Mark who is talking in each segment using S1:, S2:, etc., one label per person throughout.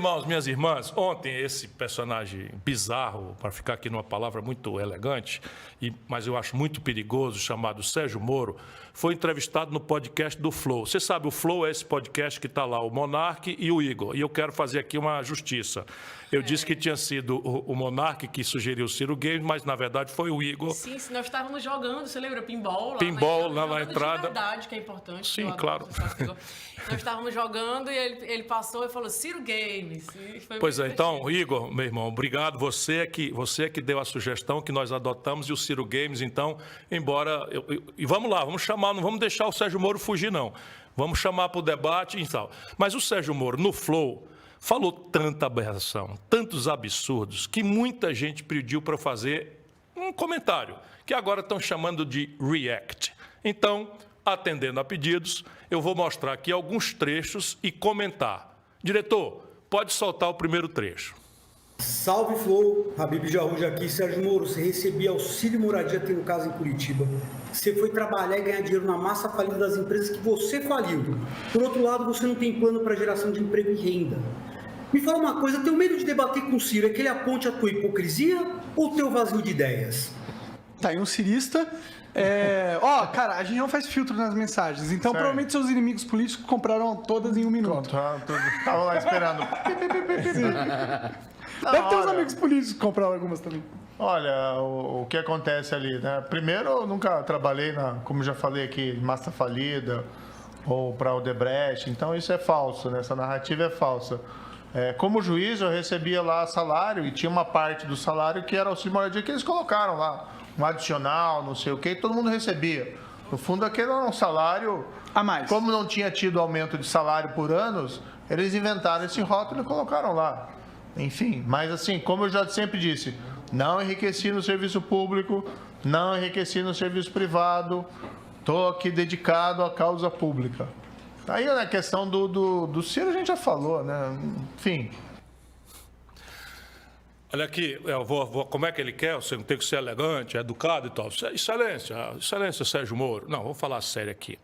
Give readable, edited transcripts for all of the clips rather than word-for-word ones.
S1: Irmãos, minhas irmãs, ontem esse personagem bizarro, para ficar aqui numa palavra muito elegante, mas eu acho muito perigoso, chamado Sérgio Moro, foi entrevistado no podcast do Flow. Você sabe, o Flow é esse podcast que está lá, o Monark e o Igor. E eu quero fazer aqui uma justiça. Eu disse que tinha sido o Monark que sugeriu o Ciro Games, mas na verdade foi o Igor.
S2: Sim, nós estávamos jogando, você lembra? Pinball lá
S1: Pinball lá na entrada.
S2: De verdade, que é importante.
S1: Sim, claro.
S2: Nós estávamos jogando e ele passou e falou Ciro Games.
S1: Pois é, então, Igor, meu irmão, obrigado. Você é que deu a sugestão que nós adotamos e o Ciro Games, então, embora... E vamos lá, vamos chamar, não vamos deixar o Sérgio Moro fugir, não. Vamos chamar para o debate e tal. Mas o Sérgio Moro, no Flow, falou tanta aberração, tantos absurdos, que muita gente pediu para fazer um comentário, que agora estão chamando de react. Então, atendendo a pedidos, eu vou mostrar aqui alguns trechos e comentar. Diretor, pode soltar o primeiro trecho.
S3: Salve Flow, Habib Jarruja aqui. Sérgio Moro, você recebia auxílio moradia tendo casa em Curitiba. Você foi trabalhar e ganhar dinheiro na massa falida das empresas que você faliu. Por outro lado, você não tem plano para geração de emprego e renda. Me fala uma coisa, eu tenho medo de debater com o Ciro, é que ele aponte a tua hipocrisia ou o teu vazio de ideias?
S4: Tá aí um cirista. Cara, a gente não faz filtro nas mensagens, então
S5: Sério?
S4: Provavelmente seus inimigos políticos compraram todas em um minuto.
S5: Estavam lá esperando.
S4: Deve ter uns amigos políticos que compraram algumas também.
S5: Olha, o que acontece ali, né? Primeiro, eu nunca trabalhei, como já falei aqui, massa falida ou para Odebrecht, então isso é falso, né? Essa narrativa é falsa. Como juiz, eu recebia lá salário e tinha uma parte do salário que era auxílio moradia que eles colocaram lá, um adicional, não sei o quê, e todo mundo recebia. No fundo, aquele era um salário
S4: a mais.
S5: Como não tinha tido aumento de salário por anos, eles inventaram esse rótulo e colocaram lá. Enfim, mas assim, como eu já sempre disse, não enriqueci no serviço público, não enriqueci no serviço privado, estou aqui dedicado à causa pública. Aí na questão do Ciro a gente já falou, né? Enfim.
S1: Olha aqui, como é que ele quer? Você não tem que ser elegante, educado e tal. Excelência Sérgio Moro. Não, vamos falar sério aqui.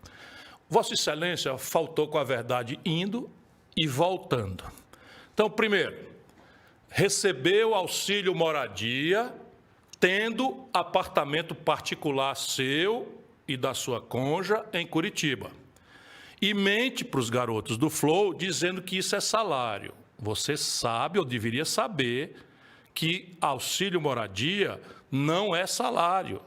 S1: Vossa Excelência faltou com a verdade indo e voltando. Então, primeiro, recebeu auxílio moradia, tendo apartamento particular seu e da sua cônjuge em Curitiba. E mente para os garotos do Flow dizendo que isso é salário. Você sabe, ou deveria saber, que auxílio moradia não é salário.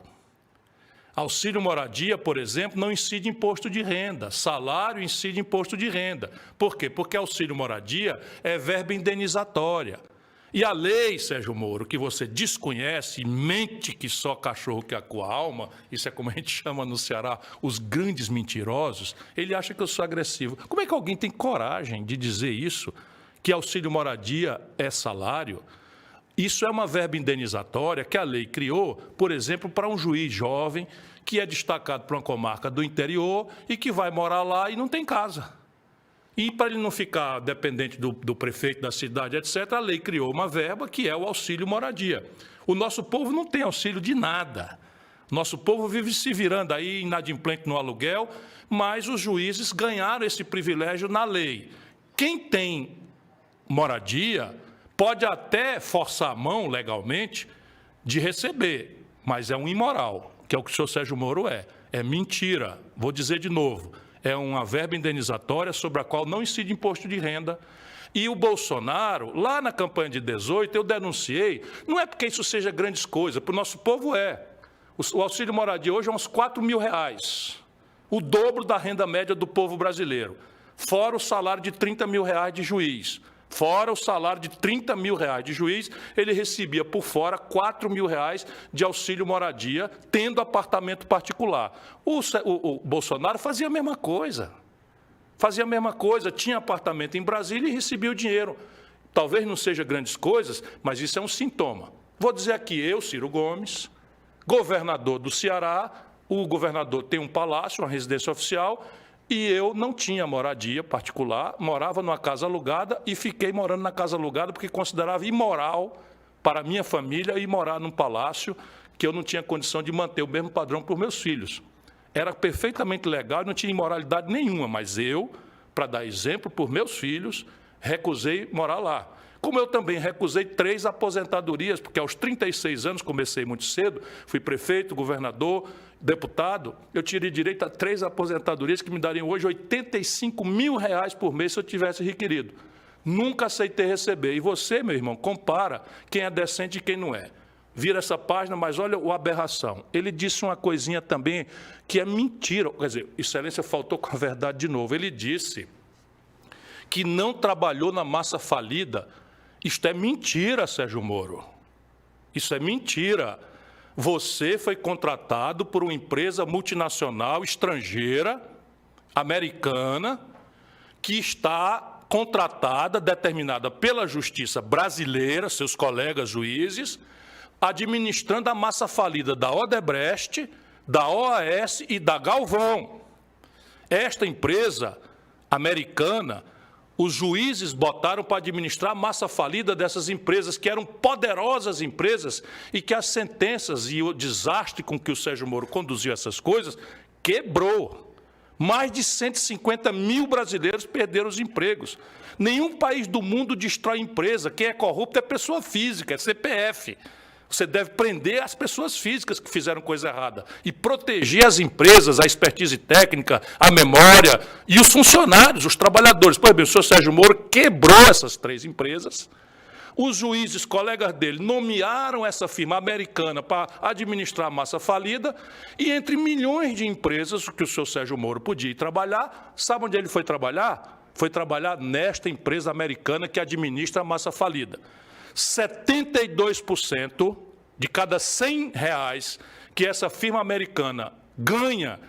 S1: Auxílio moradia, por exemplo, não incide imposto de renda. Salário incide imposto de renda. Por quê? Porque auxílio moradia é verba indenizatória. E a lei, Sérgio Moro, que você desconhece, mente que só cachorro que acua a alma, isso é como a gente chama no Ceará, os grandes mentirosos, ele acha que eu sou agressivo. Como é que alguém tem coragem de dizer isso, que auxílio moradia é salário? Isso é uma verba indenizatória que a lei criou, por exemplo, para um juiz jovem que é destacado para uma comarca do interior e que vai morar lá e não tem casa. E para ele não ficar dependente do prefeito da cidade, etc., a lei criou uma verba que é o auxílio moradia. O nosso povo não tem auxílio de nada. Nosso povo vive se virando aí inadimplente no aluguel, mas os juízes ganharam esse privilégio na lei. Quem tem moradia pode até forçar a mão legalmente de receber, mas é um imoral, que é o que o senhor Sérgio Moro é. É mentira. Vou dizer de novo. É uma verba indenizatória sobre a qual não incide imposto de renda. E o Bolsonaro, lá na campanha de 18, eu denunciei, não é porque isso seja grandes coisas, para o nosso povo é. O auxílio moradia hoje é uns R$4.000, o dobro da renda média do povo brasileiro, fora o salário de R$30.000 de juiz. Fora o salário de R$30.000 de juiz, ele recebia por fora R$4.000 de auxílio moradia, tendo apartamento particular. O Bolsonaro fazia a mesma coisa. Tinha apartamento em Brasília e recebia o dinheiro. Talvez não seja grandes coisas, mas isso é um sintoma. Vou dizer aqui, eu, Ciro Gomes, governador do Ceará, o governador tem um palácio, uma residência oficial, e eu não tinha moradia particular, morava numa casa alugada e fiquei morando na casa alugada porque considerava imoral para a minha família ir morar num palácio que eu não tinha condição de manter o mesmo padrão para os meus filhos. Era perfeitamente legal, não tinha imoralidade nenhuma, mas eu, para dar exemplo para os meus filhos, recusei morar lá. Como eu também recusei 3 aposentadorias, porque aos 36 anos, comecei muito cedo, fui prefeito, governador, deputado, eu tirei direito a 3 aposentadorias que me dariam hoje R$85 mil por mês se eu tivesse requerido. Nunca aceitei receber. E você, meu irmão, compara quem é decente e quem não é. Vira essa página, mas olha a aberração. Ele disse uma coisinha também que é mentira. Quer dizer, Excelência faltou com a verdade de novo. Ele disse que não trabalhou na massa falida. Isto é mentira, Sérgio Moro. Isso é mentira. Você foi contratado por uma empresa multinacional estrangeira, americana, que está contratada, determinada pela justiça brasileira, seus colegas juízes, administrando a massa falida da Odebrecht, da OAS e da Galvão. Esta empresa americana, os juízes botaram para administrar a massa falida dessas empresas, que eram poderosas empresas, e que as sentenças e o desastre com que o Sérgio Moro conduziu essas coisas, quebrou. Mais de 150 mil brasileiros perderam os empregos. Nenhum país do mundo destrói empresa. Quem é corrupto é pessoa física, é CPF. Você deve prender as pessoas físicas que fizeram coisa errada e proteger as empresas, a expertise técnica, a memória e os funcionários, os trabalhadores. Pois bem, o senhor Sérgio Moro quebrou essas 3 empresas. Os juízes, colegas dele, nomearam essa firma americana para administrar a massa falida e entre milhões de empresas que o senhor Sérgio Moro podia ir trabalhar, sabe onde ele foi trabalhar? Foi trabalhar nesta empresa americana que administra a massa falida. 72% de cada R$100 que essa firma americana ganha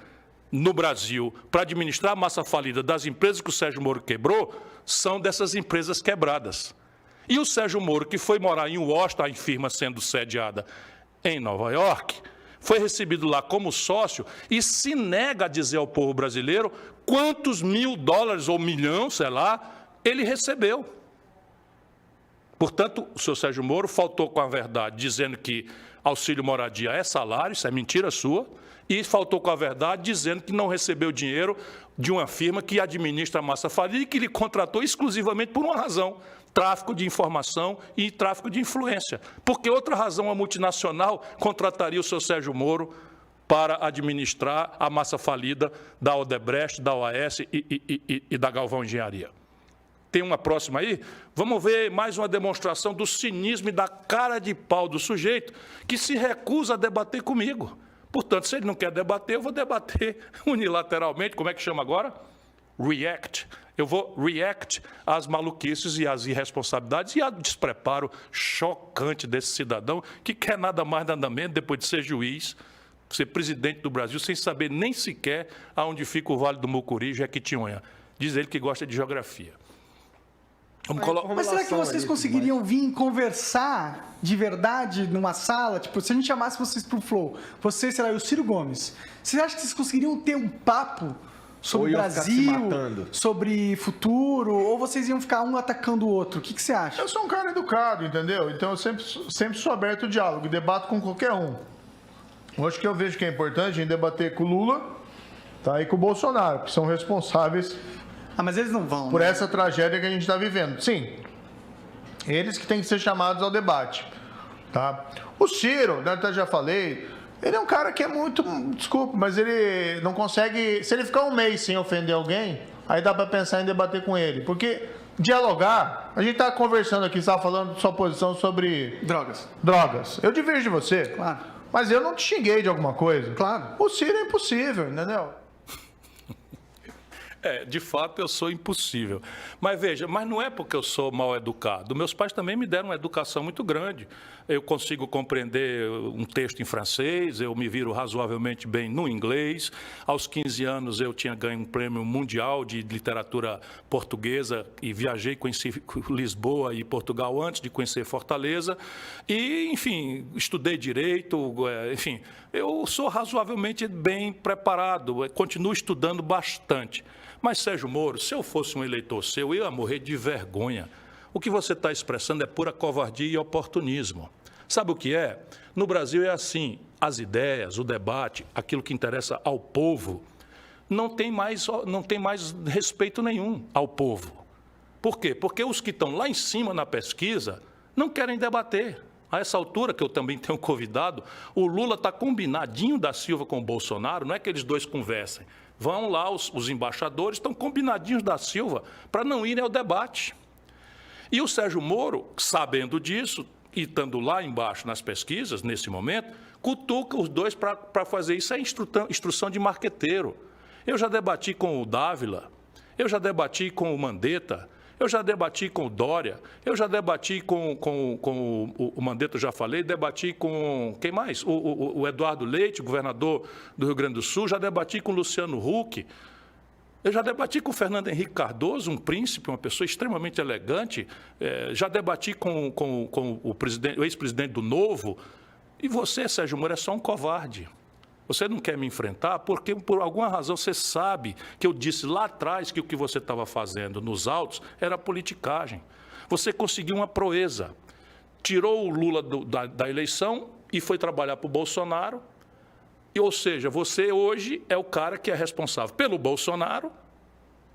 S1: no Brasil para administrar a massa falida das empresas que o Sérgio Moro quebrou, são dessas empresas quebradas. E o Sérgio Moro, que foi morar em Washington, a firma sendo sediada em Nova York, foi recebido lá como sócio e se nega a dizer ao povo brasileiro quantos $1.000 ou milhão, sei lá, ele recebeu. Portanto, o senhor Sérgio Moro faltou com a verdade, dizendo que auxílio moradia é salário, isso é mentira sua, e faltou com a verdade, dizendo que não recebeu dinheiro de uma firma que administra a massa falida e que lhe contratou exclusivamente por uma razão, tráfico de informação e tráfico de influência. Porque outra razão, a multinacional contrataria o senhor Sérgio Moro para administrar a massa falida da Odebrecht, da OAS e da Galvão Engenharia. Tem uma próxima aí? Vamos ver mais uma demonstração do cinismo e da cara de pau do sujeito que se recusa a debater comigo. Portanto, se ele não quer debater, eu vou debater unilateralmente. Como é que chama agora? React. Eu vou react às maluquices e às irresponsabilidades e ao despreparo chocante desse cidadão que quer nada mais, nada menos, depois de ser juiz, ser presidente do Brasil, sem saber nem sequer aonde fica o Vale do Mucuri, Jequitinhonha. Diz ele que gosta de geografia.
S4: Mas será que vocês conseguiriam vir conversar de verdade numa sala? Tipo, se a gente chamasse vocês pro Flow, você, sei lá, e o Ciro Gomes, vocês acham que vocês conseguiriam ter um papo sobre o Brasil, sobre futuro, ou vocês iam ficar um atacando o outro? O que você acha?
S5: Eu sou um cara educado, entendeu? Então eu sempre sou aberto ao diálogo, debato com qualquer um. Hoje que eu vejo que é importante a gente debater com o Lula, tá, e com o Bolsonaro, que são responsáveis...
S4: mas eles não vão,
S5: por
S4: né?
S5: essa tragédia que a gente está vivendo. Sim, eles que têm que ser chamados ao debate. Tá? O Ciro, né, eu já falei, ele é um cara que é muito... Desculpa, mas ele não consegue... Se ele ficar um mês sem ofender alguém, aí dá para pensar em debater com ele. Porque dialogar... A gente está conversando aqui, você estava falando de sua posição sobre... Drogas. Eu diverjo de você.
S4: Claro.
S5: Mas eu não te xinguei de alguma coisa.
S4: Claro.
S5: O Ciro é impossível, entendeu?
S1: De fato, eu sou impossível. Mas veja, mas não é porque eu sou mal educado. Meus pais também me deram uma educação muito grande. Eu consigo compreender um texto em francês, eu me viro razoavelmente bem no inglês. Aos 15 anos eu tinha ganho um prêmio mundial de literatura portuguesa e viajei, conheci Lisboa e Portugal antes de conhecer Fortaleza. E, enfim, estudei direito, enfim, eu sou razoavelmente bem preparado, continuo estudando bastante. Mas, Sérgio Moro, se eu fosse um eleitor seu, eu ia morrer de vergonha. O que você está expressando é pura covardia e oportunismo. Sabe o que é? No Brasil é assim, as ideias, o debate, aquilo que interessa ao povo, não tem mais respeito nenhum ao povo. Por quê? Porque os que estão lá em cima na pesquisa não querem debater. A essa altura, que eu também tenho convidado, o Lula está combinadinho da Silva com o Bolsonaro, não é que eles dois conversem. Vão lá, os embaixadores estão combinadinhos da Silva para não irem ao debate. E o Sérgio Moro, sabendo disso, e estando lá embaixo nas pesquisas, nesse momento, cutuca os dois para fazer isso. É instrução de marqueteiro. Eu já debati com o Dávila, eu já debati com o Mandetta, eu já debati com o Dória, eu já debati com o Mandetta, já falei, debati com, quem mais? O Eduardo Leite, governador do Rio Grande do Sul, já debati com o Luciano Huck, eu já debati com o Fernando Henrique Cardoso, um príncipe, uma pessoa extremamente elegante, já debati com o ex-presidente do Novo, e você, Sérgio Moro, é só um covarde. Você não quer me enfrentar porque, por alguma razão, você sabe que eu disse lá atrás que o que você estava fazendo nos autos era politicagem. Você conseguiu uma proeza. Tirou o Lula da eleição e foi trabalhar para o Bolsonaro. Ou seja, você hoje é o cara que é responsável pelo Bolsonaro,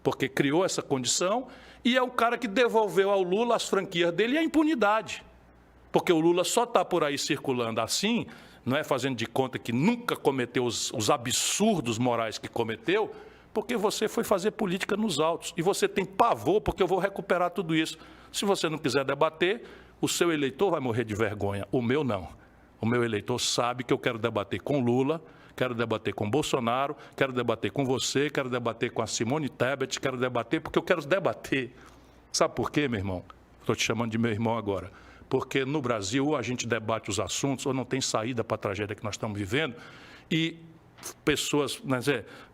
S1: porque criou essa condição, e é o cara que devolveu ao Lula as franquias dele e a impunidade. Porque o Lula só está por aí circulando assim, não é fazendo de conta que nunca cometeu os absurdos morais que cometeu, porque você foi fazer política nos autos. E você tem pavor, porque eu vou recuperar tudo isso. Se você não quiser debater, o seu eleitor vai morrer de vergonha. O meu não. O meu eleitor sabe que eu quero debater com Lula, quero debater com Bolsonaro, quero debater com você, quero debater com a Simone Tebet, quero debater porque eu quero debater. Sabe por quê, meu irmão? Estou te chamando de meu irmão agora. Porque no Brasil, ou a gente debate os assuntos, ou não tem saída para a tragédia que nós estamos vivendo, e pessoas,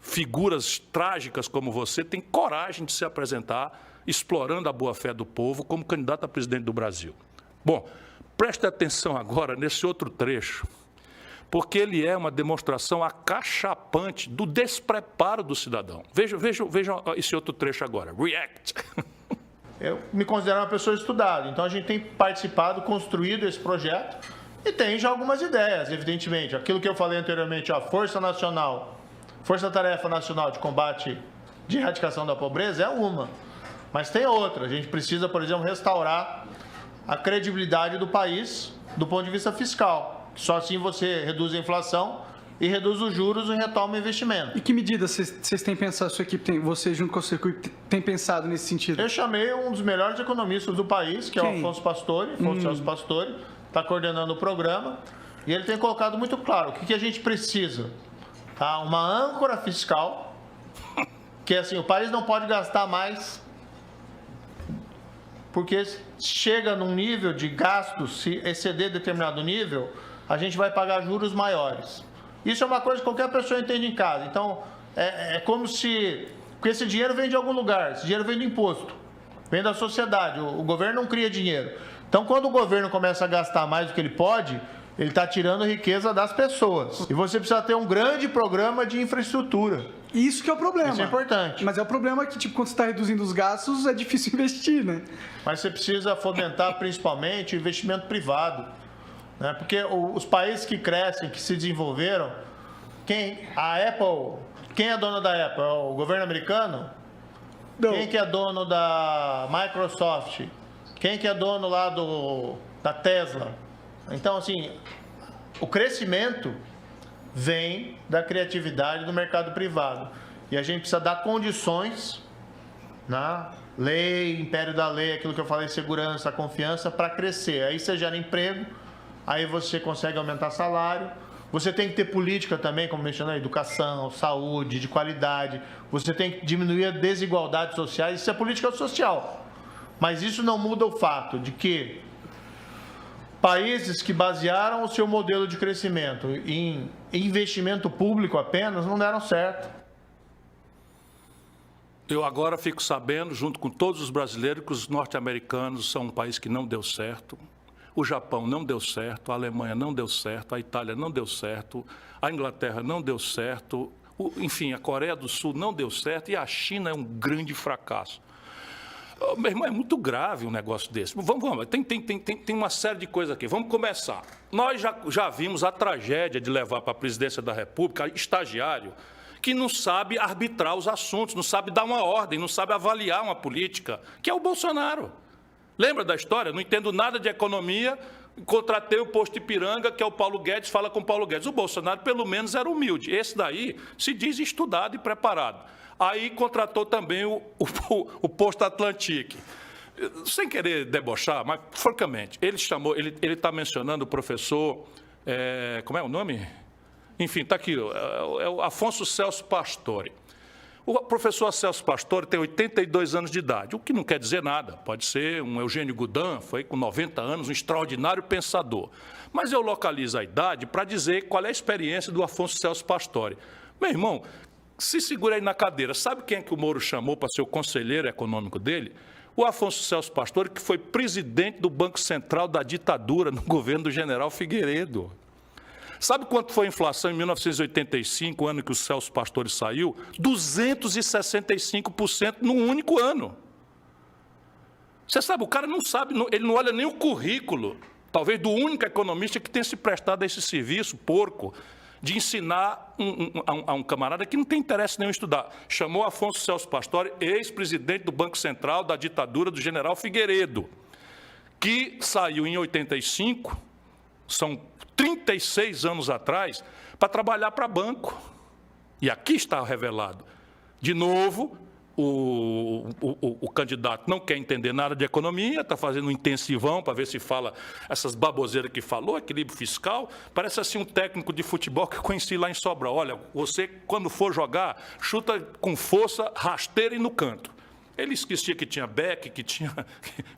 S1: figuras trágicas como você, têm coragem de se apresentar, explorando a boa-fé do povo, como candidato a presidente do Brasil. Bom, preste atenção agora nesse outro trecho, porque ele é uma demonstração acachapante do despreparo do cidadão. Vejam esse outro trecho agora. React.
S5: Eu me considero uma pessoa estudada, então a gente tem participado, construído esse projeto e tem já algumas ideias, evidentemente. Aquilo que eu falei anteriormente, a Força Tarefa Nacional de Combate de Erradicação da Pobreza é uma, mas tem outra. A gente precisa, por exemplo, restaurar a credibilidade do país do ponto de vista fiscal. Só assim você reduz a inflação e reduz os juros e retoma o investimento.
S4: E que medidas vocês têm pensado, sua equipe, você junto com o seu equipe, tem pensado nesse sentido?
S5: Eu chamei um dos melhores economistas do país, que é o Afonso Celso Pastore, está coordenando o programa, e ele tem colocado muito claro o que a gente precisa. Tá? Uma âncora fiscal, que é assim, o país não pode gastar mais, porque chega num nível de gasto, se exceder determinado nível, a gente vai pagar juros maiores. Isso é uma coisa que qualquer pessoa entende em casa. Então, é como se... Porque esse dinheiro vem de algum lugar, esse dinheiro vem do imposto, vem da sociedade, o governo não cria dinheiro. Então, quando o governo começa a gastar mais do que ele pode, ele está tirando riqueza das pessoas. E você precisa ter um grande programa de infraestrutura.
S4: Isso que é o problema.
S5: Isso é importante.
S4: Mas é o problema que, quando você está reduzindo os gastos, é difícil investir, né?
S5: Mas você precisa fomentar, principalmente, o investimento privado. Né? Porque os países que crescem, que se desenvolveram, quem é dono da Apple? É o governo americano? Não. Quem que é dono da Microsoft? Quem que é dono lá da Tesla? Então, assim, o crescimento vem da criatividade do mercado privado. E a gente precisa dar condições, né? Lei, império da lei, aquilo que eu falei, segurança, confiança, para crescer. Aí você gera emprego, aí você consegue aumentar salário. Você tem que ter política também, como mencionei, educação, saúde, de qualidade. Você tem que diminuir as desigualdades sociais. Isso é política social. Mas isso não muda o fato de que países que basearam o seu modelo de crescimento em investimento público apenas não deram certo.
S1: Eu agora fico sabendo, junto com todos os brasileiros, que os norte-americanos são um país que não deu certo. O Japão não deu certo, a Alemanha não deu certo, a Itália não deu certo, a Inglaterra não deu certo, enfim, a Coreia do Sul não deu certo e a China é um grande fracasso. Meu irmão, é muito grave um negócio desse. Vamos, tem uma série de coisas aqui. Vamos começar. Nós já vimos a tragédia de levar para a presidência da República estagiário que não sabe arbitrar os assuntos, não sabe dar uma ordem, não sabe avaliar uma política, que é o Bolsonaro. Lembra da história? Não entendo nada de economia, contratei o posto Ipiranga, que é o Paulo Guedes, fala com o Paulo Guedes. O Bolsonaro, pelo menos, era humilde. Esse daí se diz estudado e preparado. Aí contratou também o posto Atlantique. Sem querer debochar, mas, francamente, ele está mencionando o professor, como é o nome? Enfim, está aqui, é o Afonso Celso Pastore. O professor Celso Pastore tem 82 anos de idade, o que não quer dizer nada. Pode ser um Eugênio Goudin, foi com 90 anos, um extraordinário pensador. Mas eu localizo a idade para dizer qual é a experiência do Afonso Celso Pastore. Meu irmão, se segura aí na cadeira. Sabe quem é que o Moro chamou para ser o conselheiro econômico dele? O Afonso Celso Pastore, que foi presidente do Banco Central da ditadura no governo do general Figueiredo. Sabe quanto foi a inflação em 1985, o ano que o Celso Pastore saiu? 265% num único ano. Você sabe, o cara não sabe, ele não olha nem o currículo, talvez do único economista que tenha se prestado a esse serviço porco, de ensinar a um camarada que não tem interesse nenhum em estudar. Chamou Afonso Celso Pastore, ex-presidente do Banco Central da ditadura do general Figueiredo, que saiu em 85, são 36 anos atrás, para trabalhar para banco. E aqui está revelado. De novo, o candidato não quer entender nada de economia, está fazendo um intensivão para ver se fala essas baboseiras que falou, equilíbrio fiscal. Parece assim um técnico de futebol que eu conheci lá em Sobral. Olha, você, quando for jogar, chuta com força, rasteira e no canto. Ele esquecia que tinha Beck, que tinha...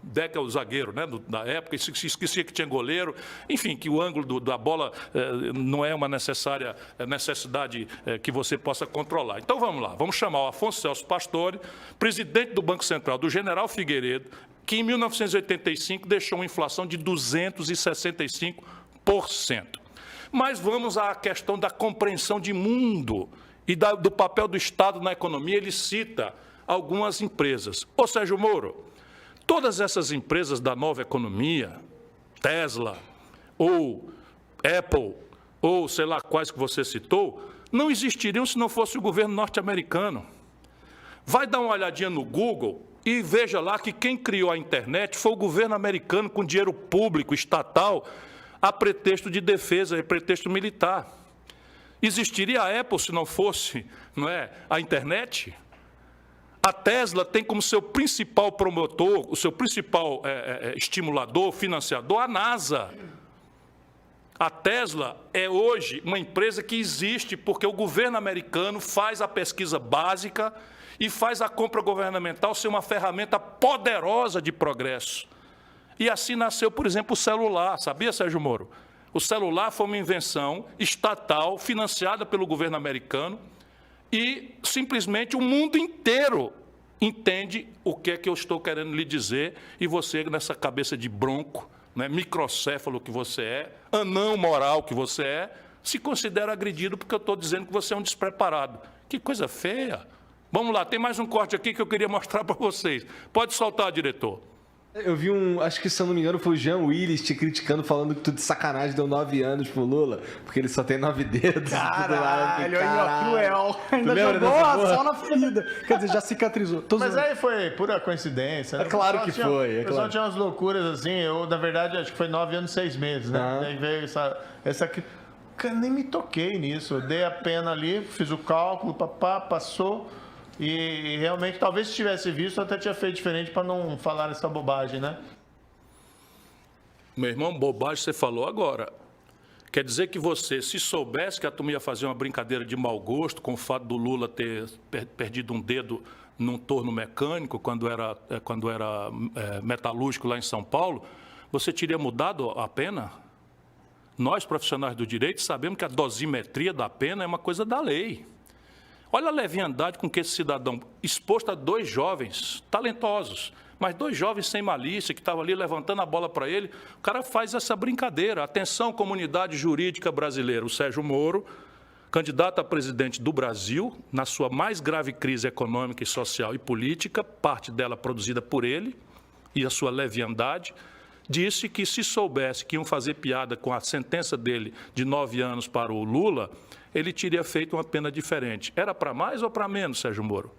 S1: Beck é o zagueiro, né, da época, esquecia que tinha goleiro. Enfim, que o ângulo da bola não é uma necessidade que você possa controlar. Então, vamos lá. Vamos chamar o Afonso Celso Pastore, presidente do Banco Central, do general Figueiredo, que em 1985 deixou uma inflação de 265%. Mas vamos à questão da compreensão de mundo e do papel do Estado na economia. Ele cita algumas empresas. Ô Sérgio Moro, todas essas empresas da nova economia, Tesla, ou Apple, ou sei lá quais que você citou, não existiriam se não fosse o governo norte-americano. Vai dar uma olhadinha no Google e veja lá que quem criou a internet foi o governo americano com dinheiro público, estatal, a pretexto de defesa, a pretexto militar. Existiria a Apple se não fosse, não é, a internet? A Tesla tem como seu principal promotor, o seu principal estimulador, financiador, a NASA. A Tesla é hoje uma empresa que existe porque o governo americano faz a pesquisa básica e faz a compra governamental ser uma ferramenta poderosa de progresso. E assim nasceu, por exemplo, o celular. Sabia, Sérgio Moro? O celular foi uma invenção estatal, financiada pelo governo americano, e simplesmente o mundo inteiro entende o que é que eu estou querendo lhe dizer, e você, nessa cabeça de bronco, né, microcéfalo que você é, anão moral que você é, se considera agredido porque eu estou dizendo que você é um despreparado. Que coisa feia. Vamos lá, tem mais um corte aqui que eu queria mostrar para vocês. Pode soltar, diretor.
S6: Eu vi acho que se eu não me engano foi o Jean Willis te criticando, falando que tu de sacanagem deu 9 anos pro Lula, porque ele só tem 9 dedos.
S4: Caralho, cruel. Ainda jogou a sal na ferida. Quer dizer, já cicatrizou.
S5: Mas aí foi pura coincidência.
S6: É claro que foi.
S5: O pessoal tinha umas loucuras assim, eu, na verdade, acho que foi 9 anos e 6 meses, né? Daí veio essa aqui. Cara, nem me toquei nisso. Eu dei a pena ali, fiz o cálculo, passou. E realmente, talvez se tivesse visto, eu até tinha feito diferente para não falar essa bobagem, né?
S1: Meu irmão, bobagem você falou agora. Quer dizer que você, se soubesse que a turma ia fazer uma brincadeira de mau gosto com o fato do Lula ter perdido um dedo num torno mecânico quando era metalúrgico lá em São Paulo, você teria mudado a pena? Nós, profissionais do direito, sabemos que a dosimetria da pena é uma coisa da lei. Olha a leviandade com que esse cidadão, exposto a 2 jovens talentosos, mas 2 jovens sem malícia, que estavam ali levantando a bola para ele, o cara faz essa brincadeira. Atenção, comunidade jurídica brasileira. O Sérgio Moro, candidato a presidente do Brasil, na sua mais grave crise econômica e social e política, parte dela produzida por ele, e a sua leviandade, disse que se soubesse que iam fazer piada com a sentença dele de 9 anos para o Lula, ele teria feito uma pena diferente. Era para mais ou para menos, Sérgio Moro?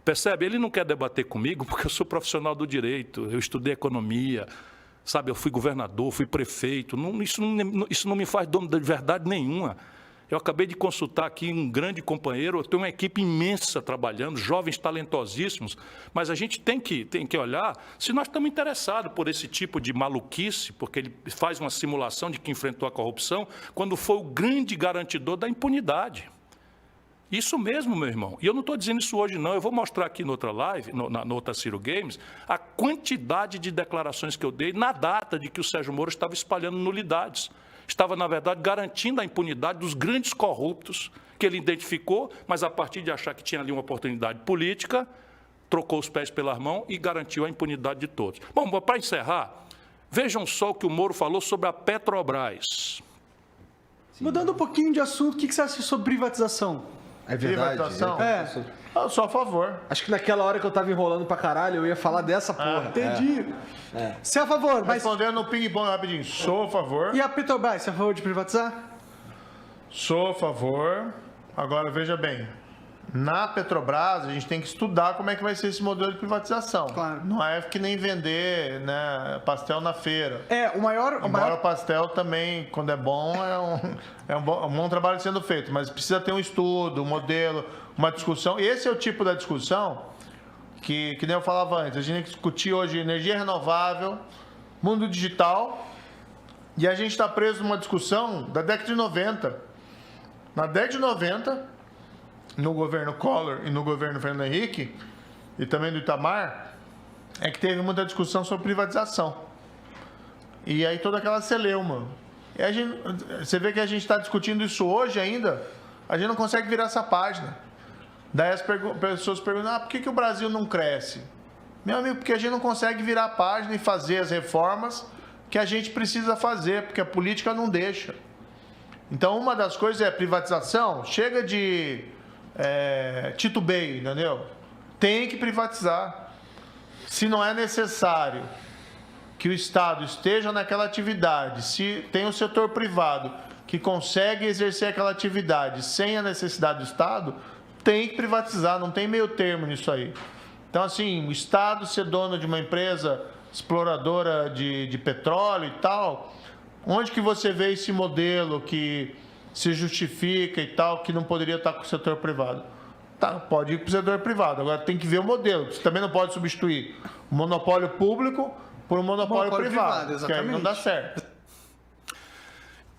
S1: Percebe? Ele não quer debater comigo porque eu sou profissional do direito, eu estudei economia, sabe? Eu fui governador, fui prefeito, isso não me faz dono de verdade nenhuma. Eu acabei de consultar aqui um grande companheiro, eu tenho uma equipe imensa trabalhando, jovens talentosíssimos, mas a gente tem que olhar se nós estamos interessados por esse tipo de maluquice, porque ele faz uma simulação de que enfrentou a corrupção, quando foi o grande garantidor da impunidade. Isso mesmo, meu irmão. E eu não estou dizendo isso hoje, não. Eu vou mostrar aqui na outra live, na outra Ciro Games, a quantidade de declarações que eu dei na data de que o Sérgio Moro estava espalhando nulidades. Estava, na verdade, garantindo a impunidade dos grandes corruptos que ele identificou, mas a partir de achar que tinha ali uma oportunidade política, trocou os pés pelas mãos e garantiu a impunidade de todos. Bom, para encerrar, vejam só o que o Moro falou sobre a Petrobras.
S4: Mudando um pouquinho de assunto, o que você acha sobre privatização?
S6: É verdade.
S5: Privatização? Eu sou a favor.
S6: Acho que naquela hora que eu tava enrolando pra caralho, eu ia falar dessa porra.
S4: Entendi. Você é a favor, mas...
S5: Respondendo no ping-pong rapidinho, sou a favor.
S4: E a Petrobras, você é a favor de privatizar?
S5: Sou a favor. Agora, veja bem, na Petrobras a gente tem que estudar como é que vai ser esse modelo de privatização.
S4: Claro.
S5: Não é que nem vender, né, pastel na feira.
S4: O maior...
S5: Embora o pastel também, quando é bom, é um bom trabalho sendo feito, mas precisa ter um estudo, um modelo, uma discussão. Esse é o tipo da discussão que nem eu falava antes. A gente tem que discutir hoje energia renovável, mundo digital, e a gente está preso numa discussão da década de 90. Na década de 90, no governo Collor e no governo Fernando Henrique, e também do Itamar, é que teve muita discussão sobre privatização. E aí toda aquela celeuma. E você vê que a gente está discutindo isso hoje ainda, a gente não consegue virar essa página. Daí as pessoas perguntam, por que o Brasil não cresce? Meu amigo, porque a gente não consegue virar a página e fazer as reformas que a gente precisa fazer, porque a política não deixa. Então, uma das coisas é privatização, chega de titubeio, entendeu? Tem que privatizar. Se não é necessário que o Estado esteja naquela atividade, se tem o setor privado que consegue exercer aquela atividade sem a necessidade do Estado, tem que privatizar, não tem meio termo nisso aí. Então, assim, o Estado ser dono de uma empresa exploradora de petróleo e tal, onde que você vê esse modelo que se justifica e tal, que não poderia estar com o setor privado? Tá, pode ir para o setor privado, agora tem que ver o modelo. Você também não pode substituir o monopólio público por um monopólio privado, que aí não dá certo.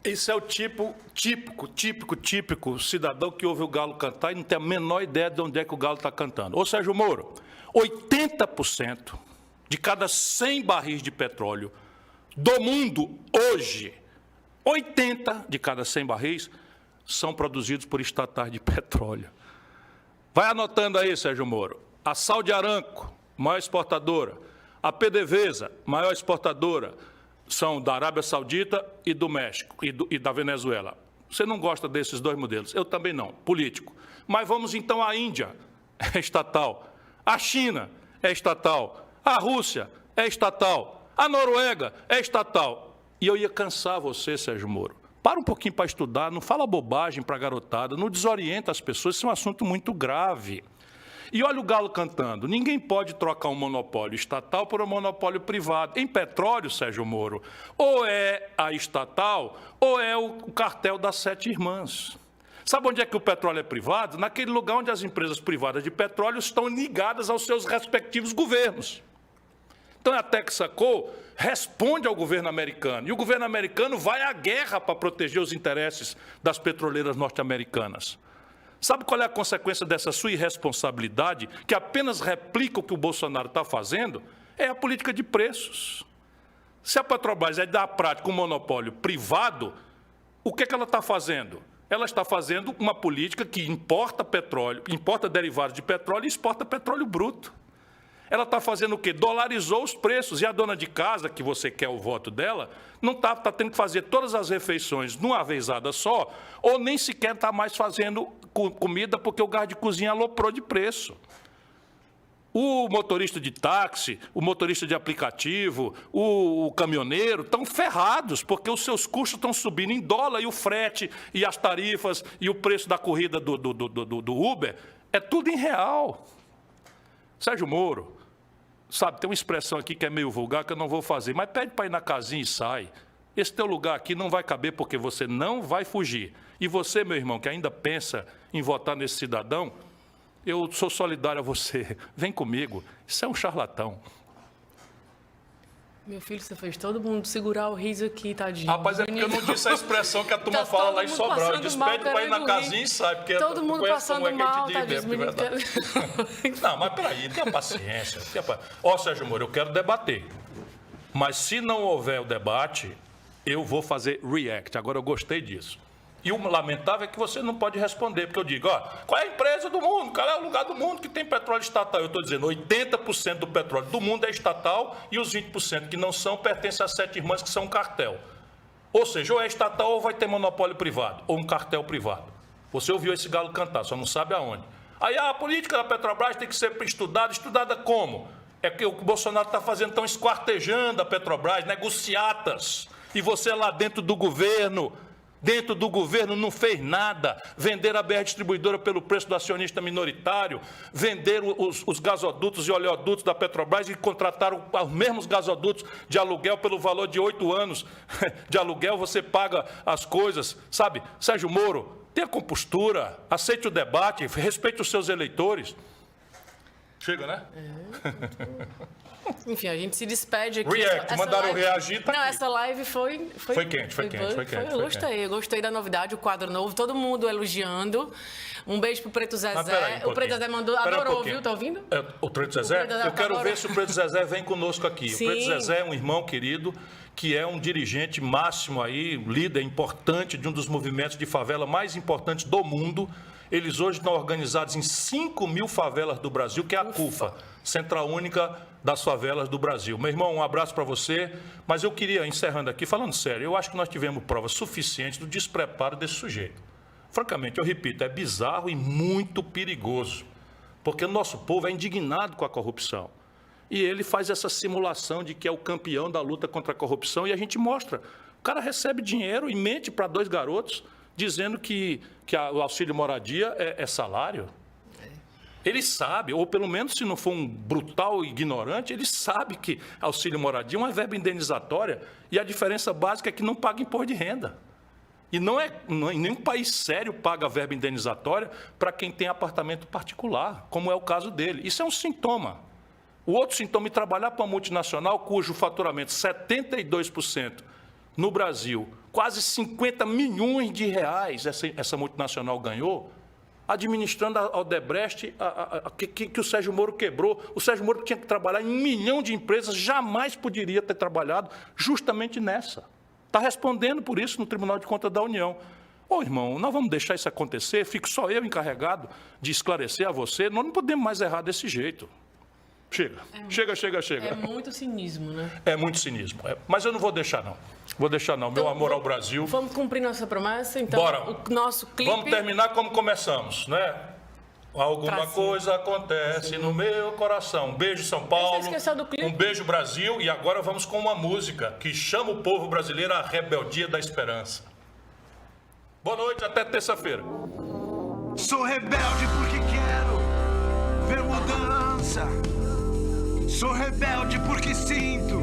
S1: Esse é o típico cidadão que ouve o galo cantar e não tem a menor ideia de onde é que o galo está cantando. Ô Sérgio Moro, 80% de cada 100 barris de petróleo do mundo hoje, 80 de cada 100 barris são produzidos por estatais de petróleo. Vai anotando aí, Sérgio Moro. A Saudi Aramco, maior exportadora. A PDVSA, maior exportadora. São da Arábia Saudita e do México e da Venezuela. Você não gosta desses dois modelos? Eu também não, político. Mas vamos então à Índia, é estatal. A China é estatal. A Rússia é estatal. A Noruega é estatal. E eu ia cansar você, Sérgio Moro. Para um pouquinho para estudar, não fala bobagem para a garotada, não desorienta as pessoas, isso é um assunto muito grave. E olha o galo cantando, ninguém pode trocar um monopólio estatal por um monopólio privado. Em petróleo, Sérgio Moro, ou é a estatal ou é o cartel das 7 irmãs. Sabe onde é que o petróleo é privado? Naquele lugar onde as empresas privadas de petróleo estão ligadas aos seus respectivos governos. Então a Texaco responde ao governo americano, e o governo americano vai à guerra para proteger os interesses das petroleiras norte-americanas. Sabe qual é a consequência dessa sua irresponsabilidade, que apenas replica o que o Bolsonaro está fazendo? É a política de preços. Se a Petrobras é da prática um monopólio privado, o que ela está fazendo? Ela está fazendo uma política que importa petróleo, importa derivados de petróleo e exporta petróleo bruto. Ela está fazendo o quê? Dolarizou os preços. E a dona de casa, que você quer o voto dela, não está tendo que fazer todas as refeições numa vezada só, ou nem sequer está mais fazendo comida porque o gás de cozinha aloprou de preço. O motorista de táxi, o motorista de aplicativo, o caminhoneiro estão ferrados, porque os seus custos estão subindo em dólar, e o frete, e as tarifas, e o preço da corrida do Uber, é tudo em real. Sérgio Moro, sabe, tem uma expressão aqui que é meio vulgar, que eu não vou fazer, mas pede para ir na casinha e sai. Esse teu lugar aqui não vai caber, porque você não vai fugir. E você, meu irmão, que ainda pensa em votar nesse cidadão, eu sou solidário a você. Vem comigo. Isso é um charlatão.
S2: Meu filho, você fez todo mundo segurar o riso aqui, tadinho.
S1: Rapaz, é porque eu não disse a expressão que a turma fala lá em Sobral. Eu disse, pede para ir na casinha e sai. Porque
S2: todo mundo passando mal, tadinho.
S1: Não, mas peraí, tenha paciência. Ó, Sérgio Moro, eu quero debater. Mas se não houver o debate, eu vou fazer react. Agora, eu gostei disso. E o lamentável é que você não pode responder, porque eu digo, ó, qual é a empresa do mundo? Qual é o lugar do mundo que tem petróleo estatal? Eu estou dizendo, 80% do petróleo do mundo é estatal e os 20% que não são pertencem às 7 irmãs que são um cartel. Ou seja, ou é estatal ou vai ter monopólio privado, ou um cartel privado. Você ouviu esse galo cantar, só não sabe aonde. Aí a política da Petrobras tem que ser estudada como? É que o Bolsonaro está fazendo, estão esquartejando a Petrobras, negociatas, e você lá dentro do governo não fez nada, vender a BR Distribuidora pelo preço do acionista minoritário, vender os gasodutos e oleodutos da Petrobras e contrataram os mesmos gasodutos de aluguel pelo valor de 8 anos de aluguel, você paga as coisas, sabe? Sérgio Moro, tenha compostura, aceite o debate, respeite os seus eleitores. Chega, né?
S2: Enfim, a gente se despede aqui.
S1: React, mandaram reagir, tá
S2: Não,
S1: aqui.
S2: essa live foi quente. Eu gostei da novidade, o quadro novo, todo mundo elogiando. Um beijo pro Preto Zezé. O Preto Zezé adorou, viu? Tá ouvindo?
S1: O Preto Zezé? Eu quero ver se o Preto Zezé vem conosco aqui. Sim. O Preto Zezé é um irmão querido, que é um dirigente máximo aí, líder importante de um dos movimentos de favela mais importantes do mundo. Eles hoje estão organizados em 5.000 favelas do Brasil, que é a CUFA, Central Única das Favelas do Brasil. Meu irmão, um abraço para você, mas eu queria, encerrando aqui, falando sério, eu acho que nós tivemos provas suficientes do despreparo desse sujeito. Francamente, eu repito, é bizarro e muito perigoso, porque o nosso povo é indignado com a corrupção. E ele faz essa simulação de que é o campeão da luta contra a corrupção, e a gente mostra, o cara recebe dinheiro e mente para 2 garotos, dizendo que o auxílio moradia é salário. Ele sabe, ou pelo menos se não for um brutal ignorante, ele sabe que auxílio moradia é uma verba indenizatória e a diferença básica é que não paga imposto de renda. E nenhum país sério paga verba indenizatória para quem tem apartamento particular, como é o caso dele. Isso é um sintoma. O outro sintoma é trabalhar para uma multinacional cujo faturamento 72% no Brasil, quase 50 milhões de reais essa multinacional ganhou, administrando a Odebrecht, que o Sérgio Moro quebrou. O Sérgio Moro tinha que trabalhar em 1 milhão de empresas, jamais poderia ter trabalhado justamente nessa. Está respondendo por isso no Tribunal de Contas da União. Ô, irmão, nós vamos deixar isso acontecer? Fico só eu encarregado de esclarecer a você. Nós não podemos mais errar desse jeito. Chega.
S2: É muito cinismo, né?
S1: É muito cinismo. Mas eu não vou deixar, não. Então, meu amor ao Brasil.
S2: Vamos cumprir nossa promessa, então.
S1: Bora.
S2: O nosso clipe...
S1: Vamos terminar como começamos, né? Alguma coisa acontece no meu coração. Um beijo, São Paulo.
S2: Você esqueceu do clipe?
S1: Um beijo, Brasil. E agora vamos com uma música que chama o povo brasileiro à rebeldia da esperança. Boa noite, até terça-feira.
S7: Sou rebelde porque quero ver mudança. Sou rebelde porque sinto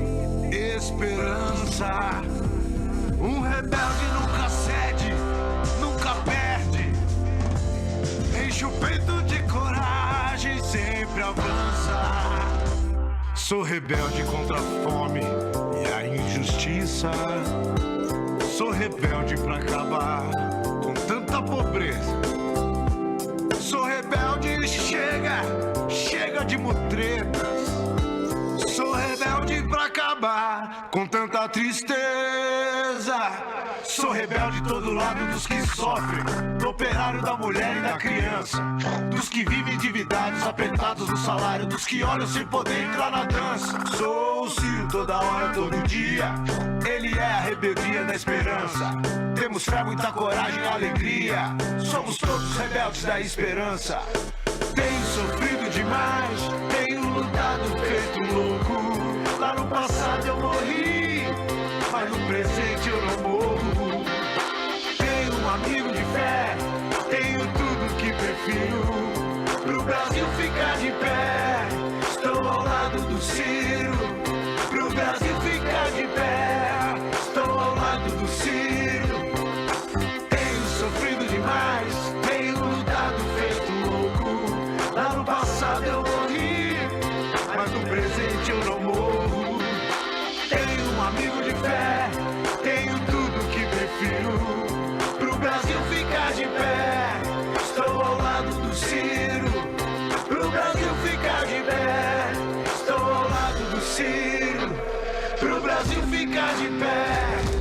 S7: esperança. Um rebelde nunca cede, nunca perde. Enche o peito de coragem, sempre avança. Sou rebelde contra a fome e a injustiça. Sou rebelde pra acabar com tanta pobreza. Sou rebelde, chega de mutretas. Sou rebelde pra acabar com tanta tristeza. Sou rebelde todo lado dos que sofrem, do operário, da mulher e da criança, dos que vivem endividados, apertados no salário, dos que olham sem poder entrar na dança. Sou o Ciro toda hora, todo dia. Ele é a rebeldia da esperança. Temos fé, muita coragem e alegria. Somos todos rebeldes da esperança. Tenho sofrido de demais, tenho lutado feito louco. Lá no passado eu morri, mas no presente eu não morro. Tenho um amigo de fé, tenho tudo que prefiro. Pro Brasil ficar de pé, estou ao lado do Ciro. Pro Brasil ficar de pé, estou ao lado do Ciro. Tenho sofrido demais, tenho lutado feito louco. Lá no passado eu morri, mas no presente eu não morro. Tenho um amigo de fé, tenho tudo que prefiro. Pro Brasil ficar de pé, estou ao lado do Ciro. Pro Brasil ficar de pé, estou ao lado do Ciro. Pro Brasil ficar de pé.